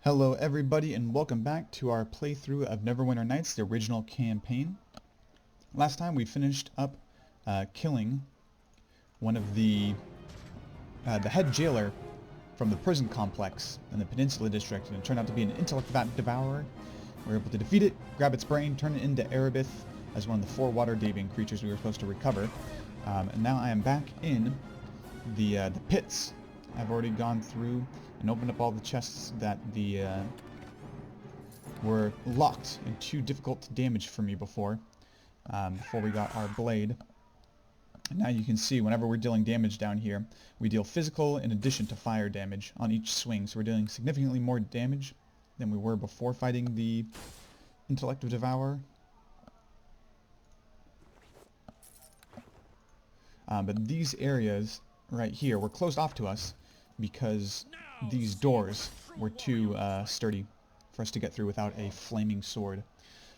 Hello everybody and welcome back to our playthrough of Neverwinter Nights, the original campaign. Last time we finished up killing one of the head jailer from the prison complex in the Peninsula District, and it turned out to be an Intellect Devourer. We were able to defeat it, grab its brain, turn it into Erebith as one of the 4 Waterdhavian creatures we were supposed to recover. And now I am back in the pits. I've already gone through and opened up all the chests that were locked and too difficult to damage for me before we got our blade. And now you can see whenever we're dealing damage down here, we deal physical in addition to fire damage on each swing. So we're dealing significantly more damage than we were before fighting the Intellect Devourer. But these areas right here were closed off to us because these doors were too sturdy for us to get through without a flaming sword.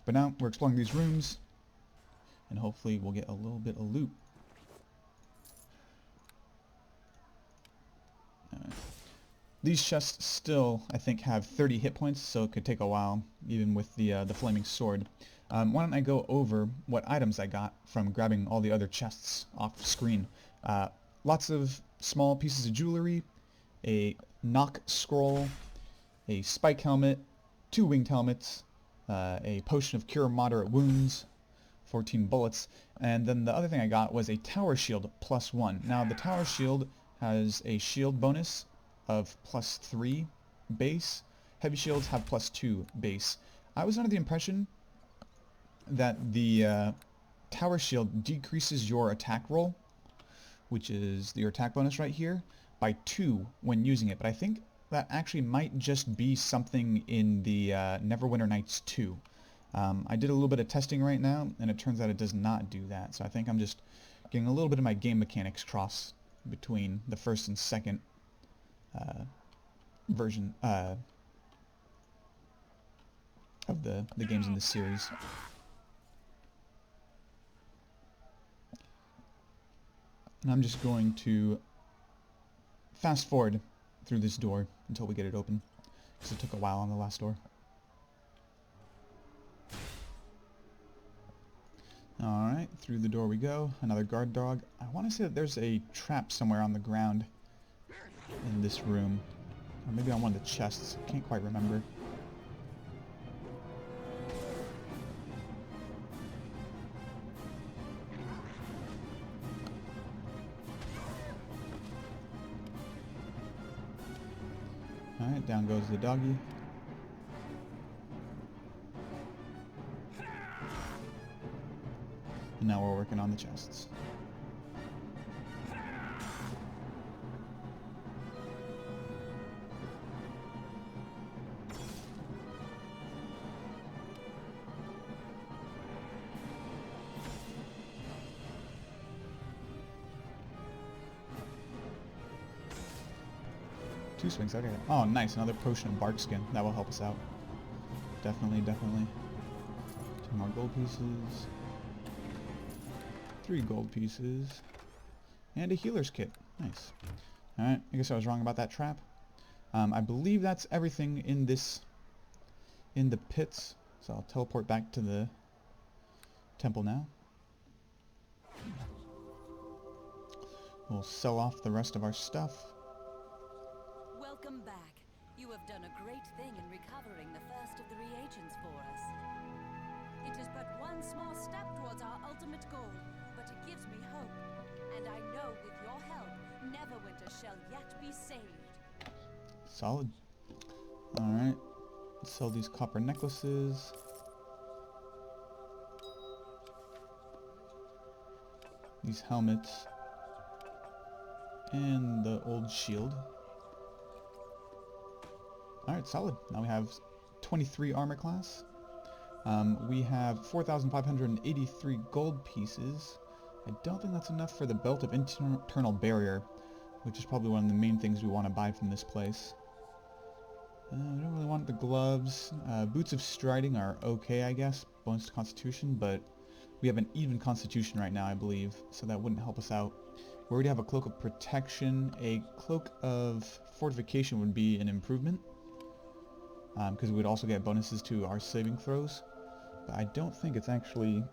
But now we're exploring these rooms, and hopefully we'll get a little bit of loot. These chests still, I think, have 30 hit points, so it could take a while, even with the flaming sword. Why don't I go over what items I got from grabbing all the other chests off screen. Lots of small pieces of jewelry, a knock scroll, a spike helmet, 2 winged helmets, a potion of cure moderate wounds, 14 bullets, and then the other thing I got was a tower shield +1. Now the tower shield has a shield bonus of +3 base. Heavy shields have +2 base. I was under the impression that the tower shield decreases your attack roll, which is your attack bonus right here, by 2 when using it, but I think that actually might just be something in the Neverwinter Nights 2. I did a little bit of testing right now, and it turns out it does not do that, so I think I'm just getting a little bit of my game mechanics cross between the first and second version of the games in this series. And I'm just going to fast forward through this door until we get it open, because it took a while on the last door. Alright, through the door we go. Another guard dog. I want to say that there's a trap somewhere on the ground in this room. Or maybe on one of the chests. I can't quite remember. Alright, down goes the doggy. And now we're working on the chests. Two swings, okay. Oh, nice, another potion of bark skin. That will help us out. Definitely, definitely. 2 more gold pieces. 3 gold pieces. And a healer's kit. Nice. Alright, I guess I was wrong about that trap. I believe that's everything in the pits. So I'll teleport back to the temple now. We'll sell off the rest of our stuff. Welcome back. You have done a great thing in recovering the first of the reagents for us. It is but one small step towards our ultimate goal, but it gives me hope. And I know with your help, Neverwinter shall yet be saved. Solid. Alright. Sell these copper necklaces. These helmets. And the old shield. Alright, solid. Now we have 23 armor class. We have 4,583 gold pieces. I don't think that's enough for the belt of internal barrier, which is probably one of the main things we want to buy from this place. I don't really want the gloves. Boots of striding are okay, I guess. Bonus to constitution, but we have an even constitution right now, I believe, so that wouldn't help us out. We already have a cloak of protection. A cloak of fortification would be an improvement. because we would also get bonuses to our saving throws. But I don't think it's actually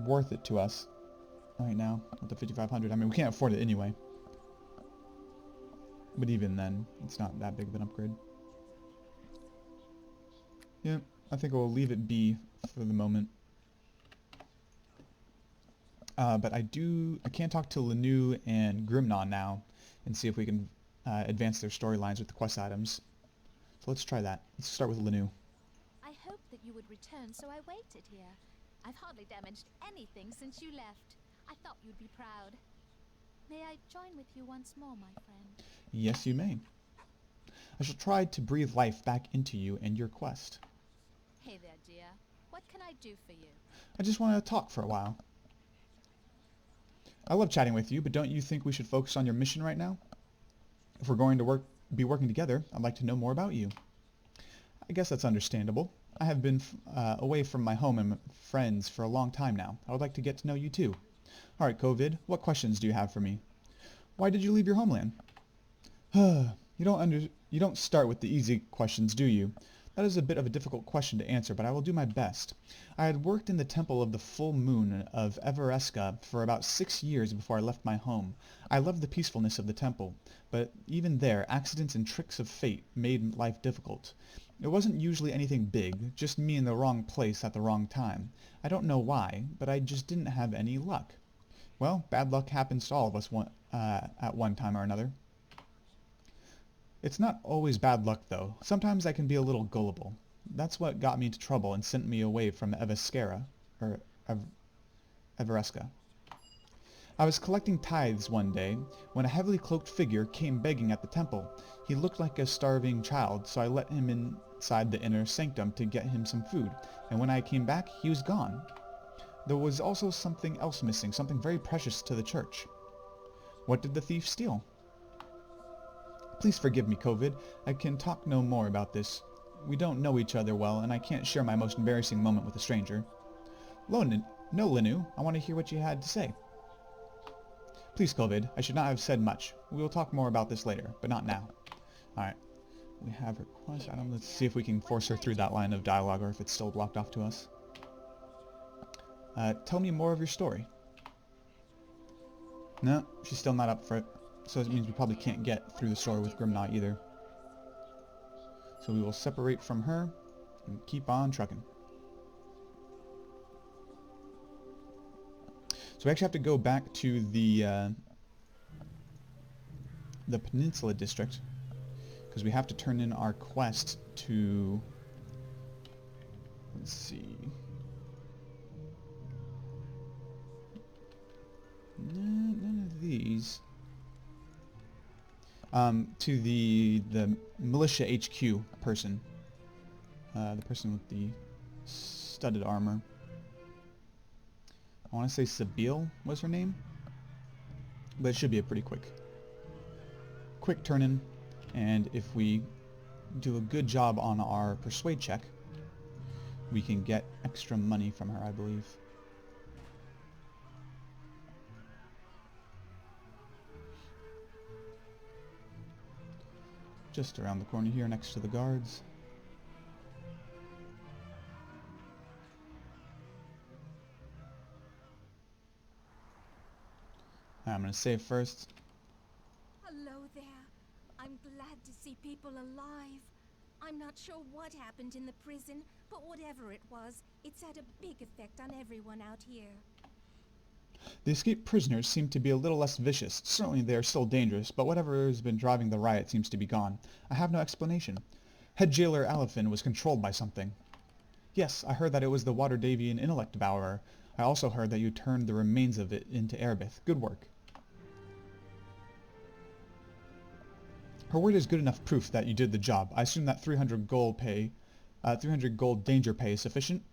worth it to us right now with the 5,500. I mean, we can't afford it anyway. But even then, it's not that big of an upgrade. Yeah, I think we'll leave it be for the moment. But I can talk to Lanu and Grimnon now and see if we can advance their storylines with the quest items. So let's try that. Let's start with Lanu. I hoped that you would return, so I waited here. I've hardly damaged anything since you left. I thought you'd be proud. May I join with you once more, my friend? Yes, you may. I shall try to breathe life back into you and your quest. Hey there, dear. What can I do for you? I just want to talk for a while. I love chatting with you, but don't you think we should focus on your mission right now? If we're going to be working together, I'd like to know more about you. I guess that's understandable. I have been away from my home and friends for a long time now. I would like to get to know you too. Alright, COVID, what questions do you have for me? Why did you leave your homeland? You don't start with the easy questions, do you? That is a bit of a difficult question to answer, but I will do my best. I had worked in the Temple of the Full Moon of Everesca for about 6 years before I left my home. I loved the peacefulness of the temple, but even there, accidents and tricks of fate made life difficult. It wasn't usually anything big, just me in the wrong place at the wrong time. I don't know why, but I just didn't have any luck. Well, bad luck happens to all of us at one time or another. It's not always bad luck, though. Sometimes I can be a little gullible. That's what got me into trouble and sent me away from Everesca. I was collecting tithes one day when a heavily cloaked figure came begging at the temple. He looked like a starving child, so I let him inside the inner sanctum to get him some food, and when I came back, he was gone. There was also something else missing, something very precious to the church. What did the thief steal? Please forgive me, COVID. I can talk no more about this. We don't know each other well, and I can't share my most embarrassing moment with a stranger. No, Lanu. I want to hear what you had to say. Please, COVID. I should not have said much. We will talk more about this later, but not now. Alright. We have her quest item. Let's see if we can force her through that line of dialogue, or if it's still blocked off to us. Tell me more of your story. No, she's still not up for it. So it means we probably can't get through the story with Grimnaw either. So we will separate from her and keep on trucking. So we actually have to go back to the Peninsula District, because we have to turn in our quest to... Let's see... None of these... to the militia HQ person. The person with the studded armor. I want to say Sabine was her name, but it should be a pretty quick turn-in, and if we do a good job on our persuade check, we can get extra money from her, I believe. Just around the corner here next to the guards. I'm going to save first. Hello there. I'm glad to see people alive. I'm not sure what happened in the prison, but whatever it was, it's had a big effect on everyone out here. The escaped prisoners seem to be a little less vicious. Certainly they are still dangerous, but whatever has been driving the riot seems to be gone. I have no explanation. Head jailer Aliphin was controlled by something. Yes, I heard that it was the Waterdhavian Intellect Devourer. I also heard that you turned the remains of it into Erebith. Good work. Her word is good enough proof that you did the job. I assume that 300 gold danger pay is sufficient?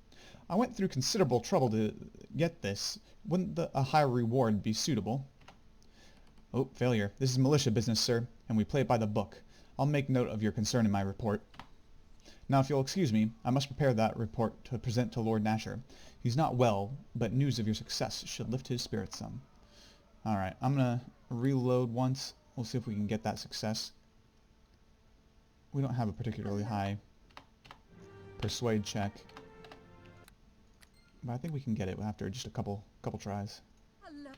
I went through considerable trouble to get this. Wouldn't a higher reward be suitable? Oh, failure. This is militia business, sir, and we play it by the book. I'll make note of your concern in my report. Now, if you'll excuse me, I must prepare that report to present to Lord Nasher. He's not well, but news of your success should lift his spirits some. Alright, I'm gonna reload once. We'll see if we can get that success. We don't have a particularly high persuade check. But I think we can get it after just a couple tries. Hello.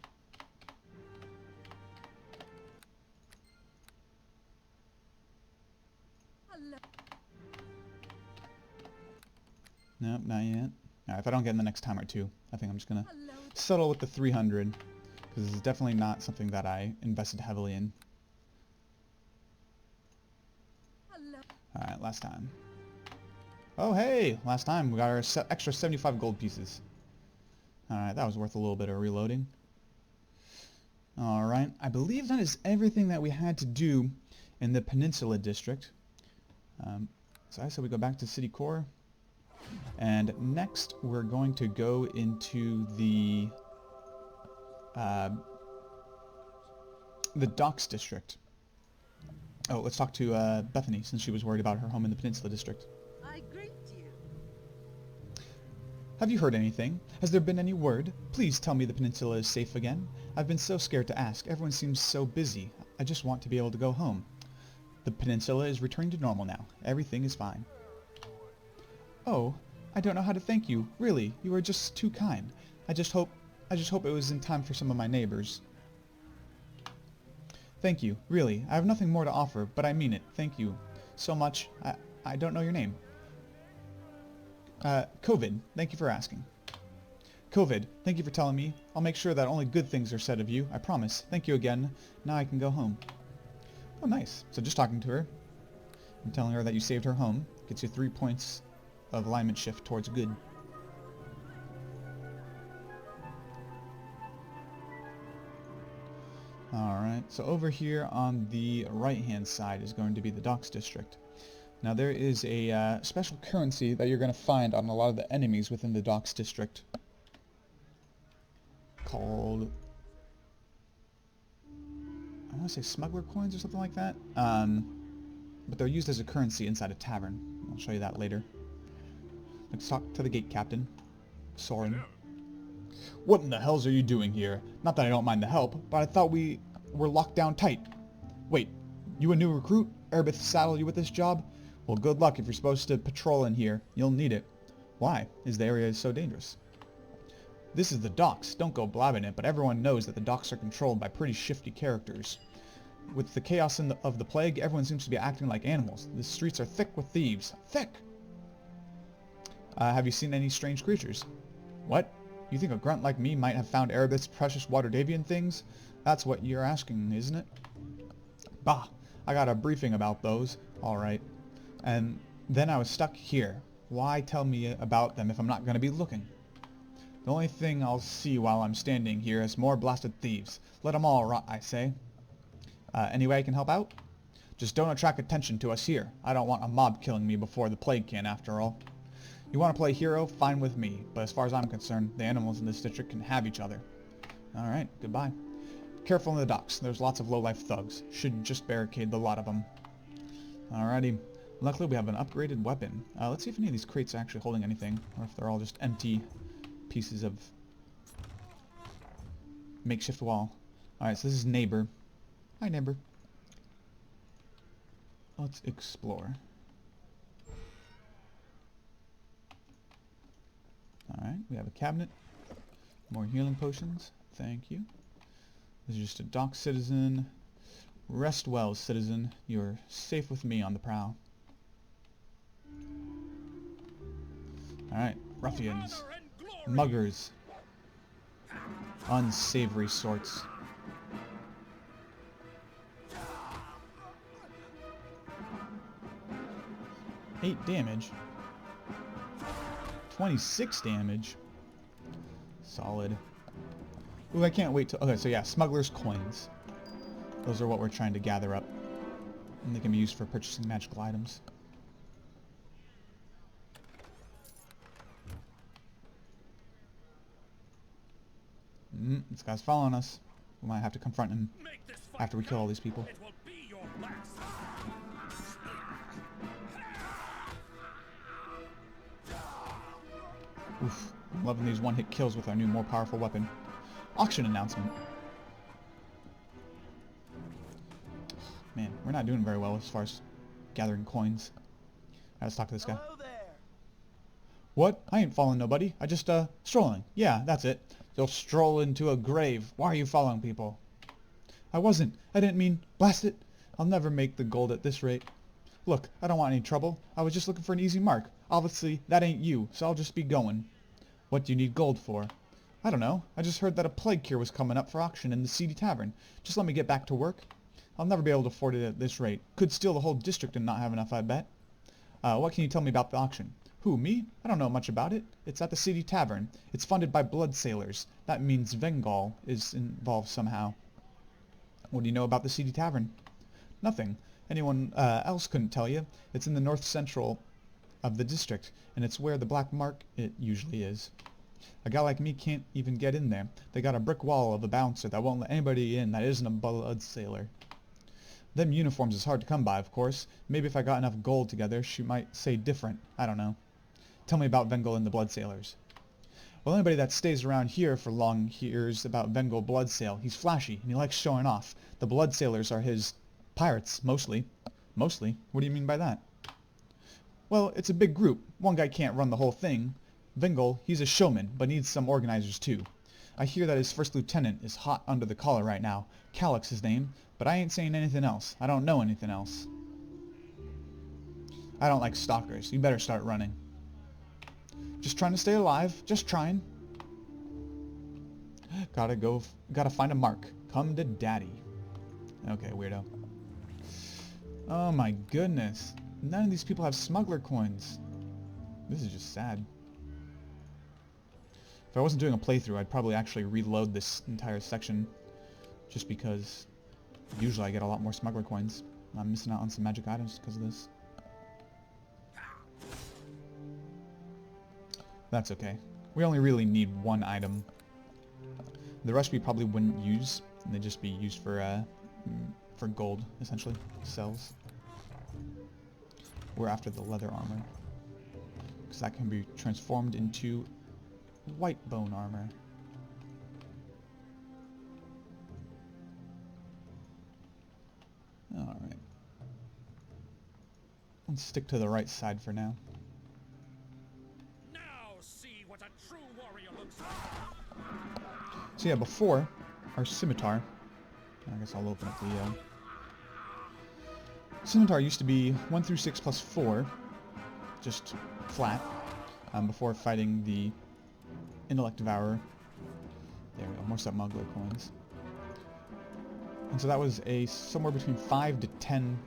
Hello. Nope, not yet. Alright, if I don't get in the next time or two, I think I'm just gonna Hello. settle with the 300. Because this is definitely not something that I invested heavily in. Hello. Alright, last time. Oh hey! Last time we got our extra 75 gold pieces. Alright, that was worth a little bit of reloading. Alright, I believe that is everything that we had to do in the Peninsula District. So I said we go back to City Core. And next we're going to go into the Docks District. Oh, let's talk to Bethany, since she was worried about her home in the Peninsula District. I greet you. Have you heard anything? Has there been any word? Please tell me the peninsula is safe again. I've been so scared to ask. Everyone seems so busy. I just want to be able to go home. The peninsula is returning to normal now. Everything is fine. Oh, I don't know how to thank you. Really, you are just too kind. I just hope it was in time for some of my neighbors. Thank you. Really, I have nothing more to offer, but I mean it. Thank you so much. I don't know your name. COVID, thank you for asking. COVID, thank you for telling me. I'll make sure that only good things are said of you. I promise. Thank you again. Now I can go home. Oh, nice. So just talking to her and telling her that you saved her home gets you 3 points of alignment shift towards good. Alright, so over here on the right-hand side is going to be the Docks District. Now there is a special currency that you're going to find on a lot of the enemies within the Docks District called, I want to say smuggler coins or something like that, but they're used as a currency inside a tavern. I'll show you that later. Let's talk to the gate captain, Soren. What in the hells are you doing here? Not that I don't mind the help, but I thought we were locked down tight. Wait, you a new recruit? Erebeth saddled you with this job? Well, good luck if you're supposed to patrol in here. You'll need it. Why? Is the area so dangerous? This is the docks. Don't go blabbing it, but everyone knows that the docks are controlled by pretty shifty characters. With the chaos of the plague, everyone seems to be acting like animals. The streets are thick with thieves. Thick! Have you seen any strange creatures? What? You think a grunt like me might have found Erebeth's precious Waterdhavian things? That's what you're asking, isn't it? Bah! I got a briefing about those. Alright. And then I was stuck here. Why tell me about them if I'm not going to be looking? The only thing I'll see while I'm standing here is more blasted thieves. Let 'em all rot, I say. Any way I can help out? Just don't attract attention to us here. I don't want a mob killing me before the plague can, after all. You want to play hero? Fine with me. But as far as I'm concerned, the animals in this district can have each other. Alright, goodbye. Careful in the docks. There's lots of low-life thugs. Should just barricade the lot of them. Alrighty. Luckily we have an upgraded weapon. Let's see if any of these crates are actually holding anything, or if they're all just empty pieces of makeshift wall. Alright, so this is Neighbor. Hi, Neighbor. Let's explore. Alright, we have a cabinet. More healing potions. Thank you. This is just a dock citizen. Rest well, citizen. You're safe with me on the prowl. Alright, ruffians. Muggers. Unsavory sorts. Eight damage. 26 damage. Solid. Ooh, I can't wait to... Okay, so yeah, smuggler's coins. Those are what we're trying to gather up. And they can be used for purchasing magical items. This guy's following us. We might have to confront him after we kill all these people. Oof, I'm loving these one-hit kills with our new, more powerful weapon. Auction announcement. Man, we're not doing very well as far as gathering coins. Alright, let's talk to this guy. Hello there. What? I ain't following nobody. I just, strolling. Yeah, that's it. You'll stroll into a grave. Why are you following people? I wasn't. I didn't mean... Blast it! I'll never make the gold at this rate. Look, I don't want any trouble. I was just looking for an easy mark. Obviously, that ain't you, so I'll just be going. What do you need gold for? I don't know. I just heard that a plague cure was coming up for auction in the seedy tavern. Just let me get back to work. I'll never be able to afford it at this rate. Could steal the whole district and not have enough, I bet. What can you tell me about the auction? Who, me? I don't know much about it. It's at the seedy tavern. It's funded by blood sailors. That means Vengal is involved somehow. What do you know about the seedy tavern? Nothing. Anyone else couldn't tell you. It's in the north central of the district, and it's where the black market usually is. A guy like me can't even get in there. They got a brick wall of a bouncer that won't let anybody in that isn't a blood sailor. Them uniforms is hard to come by, of course. Maybe if I got enough gold together, she might say different. I don't know. Tell me about Vengal and the blood sailors. Well, anybody that stays around here for long hears about Vengal blood sail. He's flashy, and he likes showing off. The blood sailors are his pirates, mostly. Mostly? What do you mean by that? Well, it's a big group. One guy can't run the whole thing. Vengal, he's a showman, but needs some organizers too. I hear that his first lieutenant is hot under the collar right now. Calyx his name, but I ain't saying anything else. I don't know anything else. I don't like stalkers. You better start running. Just trying to stay alive. Just trying. Gotta find a mark. Come to daddy. Okay, weirdo. Oh my goodness. None of these people have smuggler coins. This is just sad. If I wasn't doing a playthrough, I'd probably actually reload this entire section. Just because usually I get a lot more smuggler coins. I'm missing out on some magic items because of this. That's okay. We only really need one item. The rest we probably wouldn't use, and they'd just be used for gold, essentially. Cells. We're after the leather armor, because that can be transformed into white bone armor. Alright. Let's stick to the right side for now. What a true warrior looks like. So yeah, before, our scimitar, I guess I'll open up the scimitar used to be 1 through 6 plus 4, just flat, before fighting the Intellect Devourer. There we go, more smuggler coins. And so that was a somewhere between 5 to 10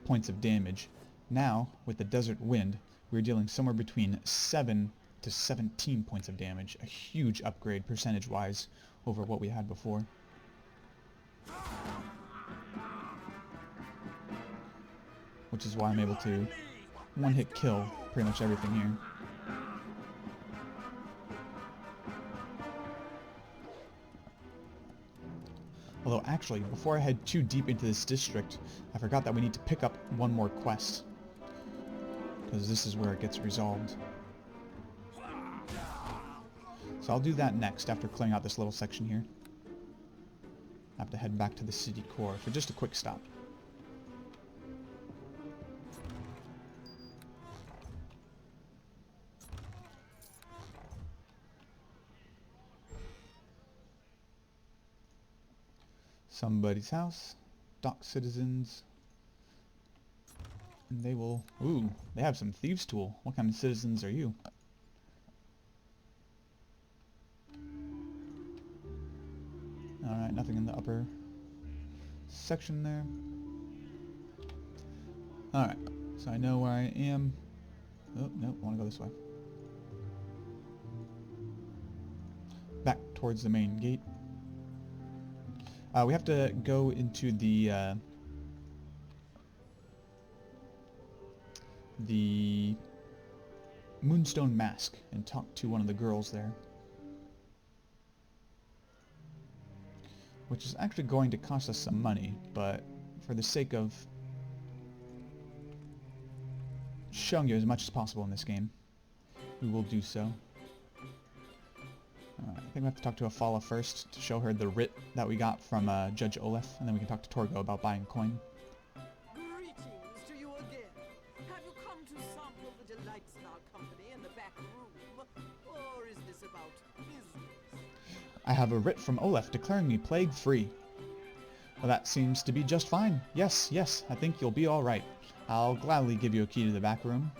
points of damage. Now, with the Desert Wind, we're dealing somewhere between 7 to 17 points of damage. A huge upgrade percentage-wise over what we had before. Which is why I'm able to one-hit kill pretty much everything here. Although actually, before I head too deep into this district, I forgot that we need to pick up one more quest. Because this is where it gets resolved. So I'll do that next after clearing out this little section here. I have to head back to the city core for just a quick stop. Somebody's house. Dock citizens. And they will... Ooh, they have some thieves' tool. What kind of citizens are you? Alright, nothing in the upper section there. Alright, so I know where I am. Oh, nope, I want to go this way. Back towards the main gate. We have to go into the Moonstone Mask and talk to one of the girls there. Which is actually going to cost us some money, but for the sake of showing you as much as possible in this game, we will do so. I think we have to talk to Afala first to show her the writ that we got from Judge Olaf, and then we can talk to Torgo about buying a coin. Greetings to you again. Have you come to some sample the delights of our company in the back room? Or is this about business? I have a writ from Olaf declaring me plague-free. Well, that seems to be just fine. Yes, yes, I think you'll be all right. I'll gladly give you a key to the back room.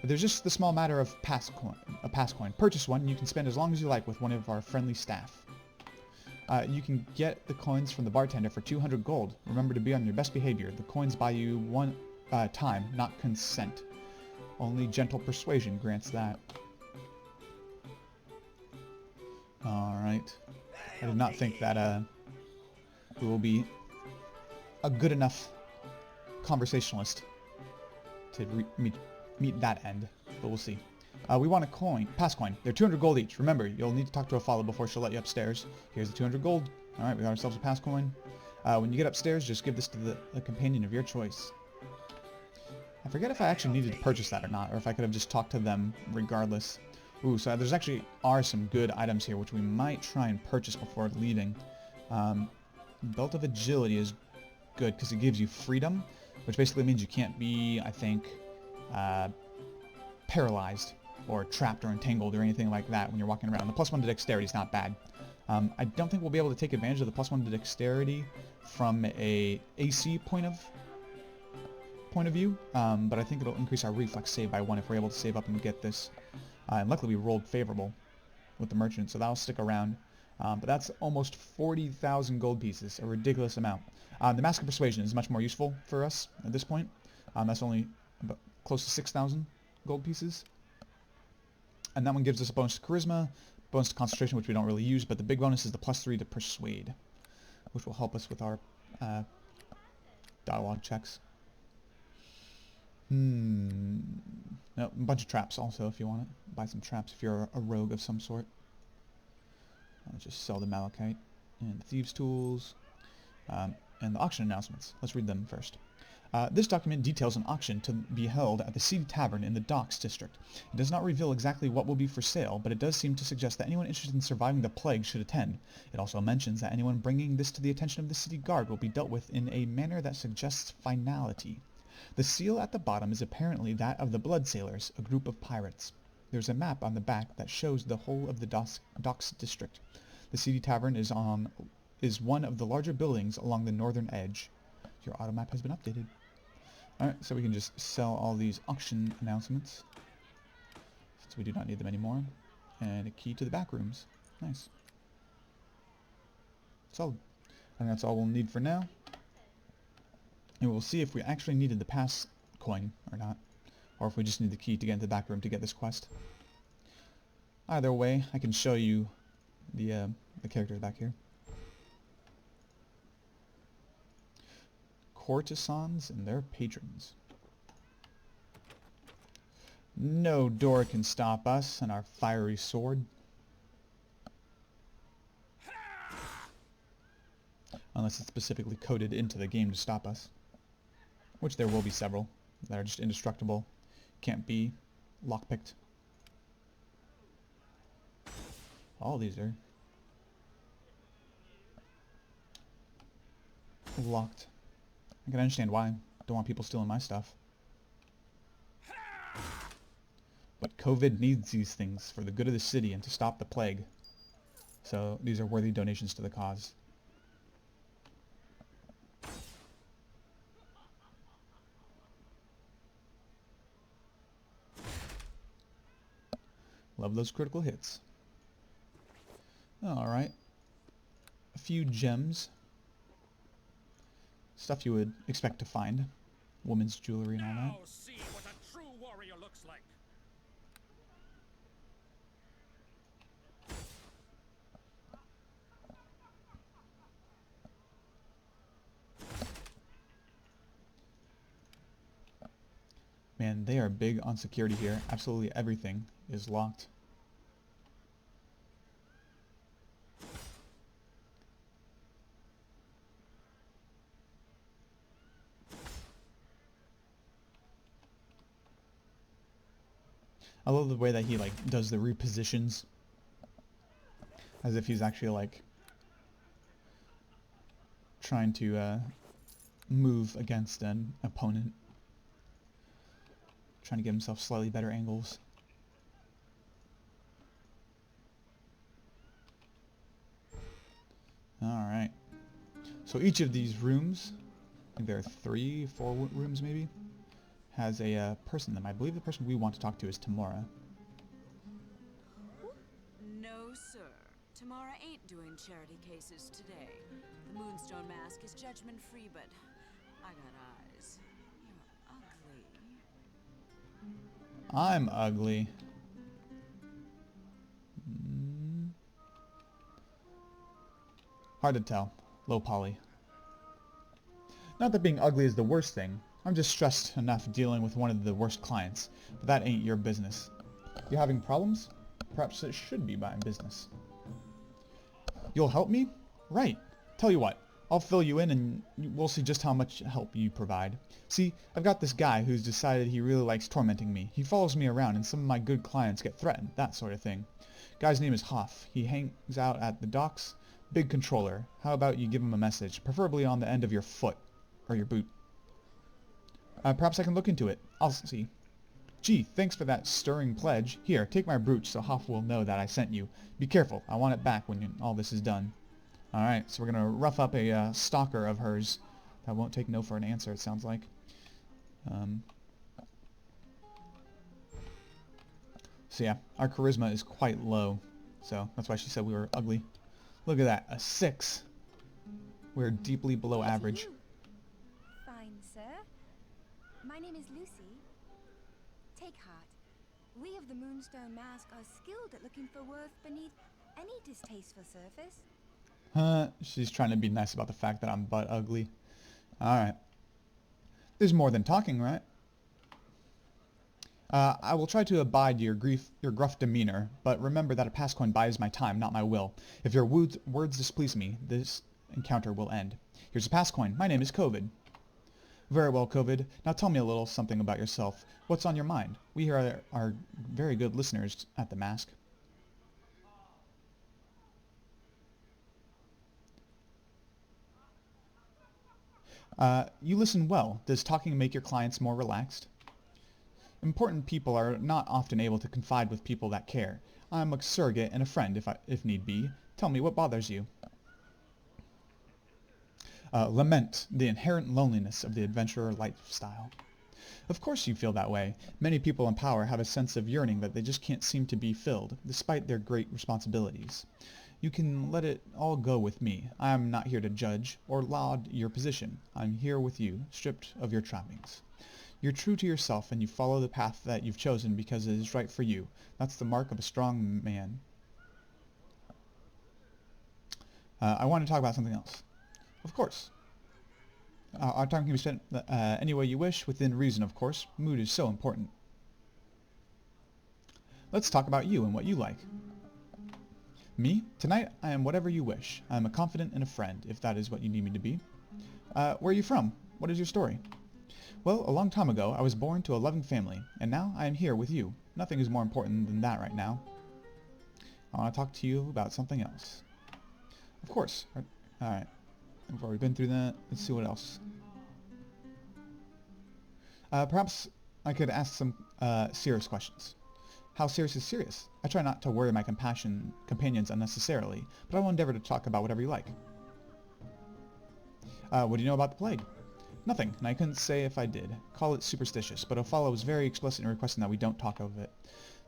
But there's just the small matter of a pass coin. Purchase one, and you can spend as long as you like with one of our friendly staff. You can get the coins from the bartender for 200 gold. Remember to be on your best behavior. The coins buy you one time, not consent. Only gentle persuasion grants that. Alright. I did not think that we will be a good enough conversationalist to meet that end, but we'll see. We want a coin, pass coin. They're 200 gold each. Remember, you'll need to talk to a follow before she'll let you upstairs. Here's the 200 gold. Alright, we got ourselves a pass coin. When you get upstairs, just give this to the companion of your choice. I forget if I actually needed to purchase that or not, or if I could have just talked to them regardless. Ooh, so there's actually some good items here, which we might try and purchase before leaving. Belt of Agility is good because it gives you freedom, which basically means you can't be, I think, paralyzed or trapped or entangled or anything like that when you're walking around. The +1 to dexterity is not bad. I don't think we'll be able to take advantage of the +1 to dexterity from a AC point of view, but I think it'll increase our reflex save by 1 if we're able to save up and get this. And luckily we rolled favorable with the merchant, so that'll stick around. But that's almost 40,000 gold pieces, a ridiculous amount. The Mask of Persuasion is much more useful for us at this point. That's only about close to 6,000 gold pieces. And that one gives us a bonus to Charisma, bonus to Concentration, which we don't really use, but the big bonus is the +3 to Persuade, which will help us with our dialogue checks. No, a bunch of traps also if you want it. Buy some traps if you're a rogue of some sort. I'll just sell the Malachite and the Thieves' Tools and the auction announcements. Let's read them first. This document details an auction to be held at the Seedy Tavern in the Docks District. It does not reveal exactly what will be for sale, but it does seem to suggest that anyone interested in surviving the plague should attend. It also mentions that anyone bringing this to the attention of the city guard will be dealt with in a manner that suggests finality. The seal at the bottom is apparently that of the Blood Sailors, a group of pirates. There's a map on the back that shows the whole of the Docks District. The Seedy Tavern is one of the larger buildings along the northern edge. Your auto map has been updated. Alright, so we can just sell all these auction announcements, since we do not need them anymore. And a key to the back rooms. Nice. Solid. And that's all we'll need for now. And we'll see if we actually needed the pass coin or not, or if we just need the key to get into the back room to get this quest. Either way, I can show you the characters back here. Courtesans and their patrons. No door can stop us and our fiery sword. Unless it's specifically coded into the game to stop us. Which there will be several that are just indestructible. Can't be lockpicked. All these are locked. I can understand why. Don't want people stealing my stuff. But COVID needs these things for the good of the city and to stop the plague. So these are worthy donations to the cause. Love those critical hits. Alright. A few gems. Stuff you would expect to find. Women's jewelry and all that. Now see what a true warrior looks like. Man, they are big on security here. Absolutely everything is locked. I love the way that he like does the repositions as if he's actually like trying to move against an opponent. trying to give himself slightly better angles. Alright. So each of these rooms, I think there are 3, 4 rooms maybe, has a person in them. I believe the person we want to talk to is Tamora. No, sir. Tamara ain't doing charity cases today. The Moonstone Mask is judgment-free, but I got eyes. You're ugly. I'm ugly. Hard to tell. Low poly. Not that being ugly is the worst thing. I'm just stressed enough dealing with one of the worst clients. But that ain't your business. You having problems? Perhaps it should be my business. You'll help me? Right. Tell you what. I'll fill you in and we'll see just how much help you provide. See, I've got this guy who's decided he really likes tormenting me. He follows me around and some of my good clients get threatened, that sort of thing. Guy's name is Hoff. He hangs out at the docks. Big controller. How about you give him a message, preferably on the end of your foot. Or your boot. Perhaps I can look into it. I'll see. Gee, thanks for that stirring pledge. Here, take my brooch so Hoff will know that I sent you. Be careful. I want it back when all this is done. Alright, so we're going to rough up a stalker of hers. That won't take no for an answer, it sounds like. So yeah, our charisma is quite low. So that's why she said we were ugly. Look at that, a 6. We're deeply below average. Fine, sir. My name is Lucy. Take heart. We of the Moonstone Mask are skilled at looking for worth beneath any distasteful surface. She's trying to be nice about the fact that I'm butt ugly. Alright. There's more than talking, right? I will try to abide your gruff demeanor, but remember that a pass coin buys my time, not my will. If your words displease me, this encounter will end. Here's a pass coin. My name is Covid. Very well, Covid. Now tell me a little something about yourself. What's on your mind? We here are very good listeners at the Mask. You listen well. Does talking make your clients more relaxed? Important people are not often able to confide with people that care. I'm a surrogate and a friend if need be. Tell me, what bothers you? Lament the inherent loneliness of the adventurer lifestyle. Of course you feel that way. Many people in power have a sense of yearning that they just can't seem to be filled, despite their great responsibilities. You can let it all go with me. I am not here to judge or laud your position. I'm here with you, stripped of your trappings. You're true to yourself and you follow the path that you've chosen because it is right for you. That's the mark of a strong man. I want to talk about something else. Of course. Our time can be spent any way you wish, within reason, of course. Mood is so important. Let's talk about you and what you like. Me? Tonight, I am whatever you wish. I am a confidant and a friend, if that is what you need me to be. Where are you from? What is your story? Well, a long time ago, I was born to a loving family, and now I am here with you. Nothing is more important than that right now. I want to talk to you about something else. Of course. Alright. We've already been through that. Let's see what else. Perhaps I could ask some serious questions. How serious is serious? I try not to worry my companions unnecessarily, but I will endeavor to talk about whatever you like. What do you know about the plague? Nothing, and I couldn't say if I did. Call it superstitious, but Ophala was very explicit in requesting that we don't talk of it.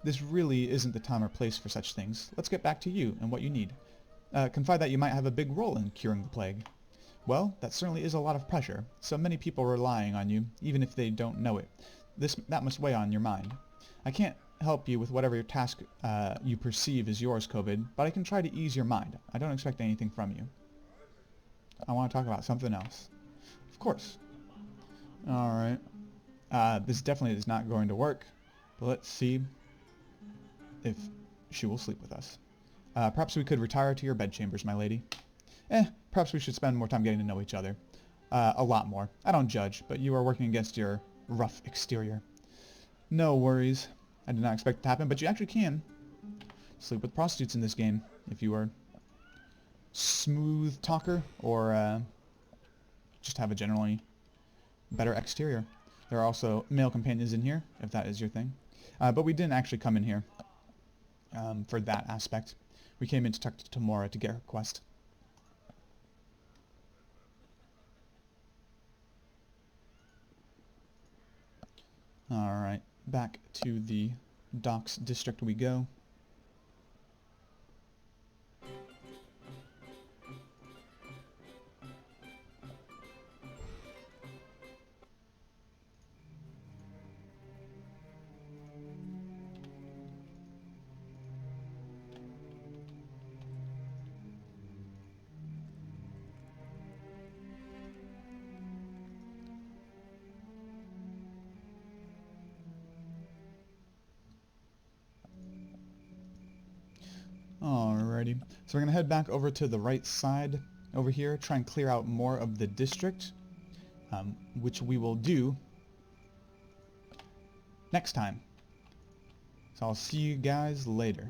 This really isn't the time or place for such things. Let's get back to you and what you need. Confide that you might have a big role in curing the plague. Well, that certainly is a lot of pressure. So many people relying on you, even if they don't know it. That must weigh on your mind. I can't help you with whatever your task you perceive is yours, Covid, but I can try to ease your mind. I don't expect anything from you. I want to talk about something else. Of course. Alright. This definitely is not going to work, but let's see if she will sleep with us. Perhaps we could retire to your bedchambers, my lady. Perhaps we should spend more time getting to know each other. A lot more. I don't judge, but you are working against your rough exterior. No worries. I did not expect it to happen, but you actually can sleep with prostitutes in this game if you are smooth talker or just have a generally better exterior. There are also male companions in here, if that is your thing. But we didn't actually come in here for that aspect. We came in to talk to Tamora to get her quest. Alright, back to the docks district we go. Alrighty, so we're going to head back over to the right side over here, try and clear out more of the district, which we will do next time. So I'll see you guys later.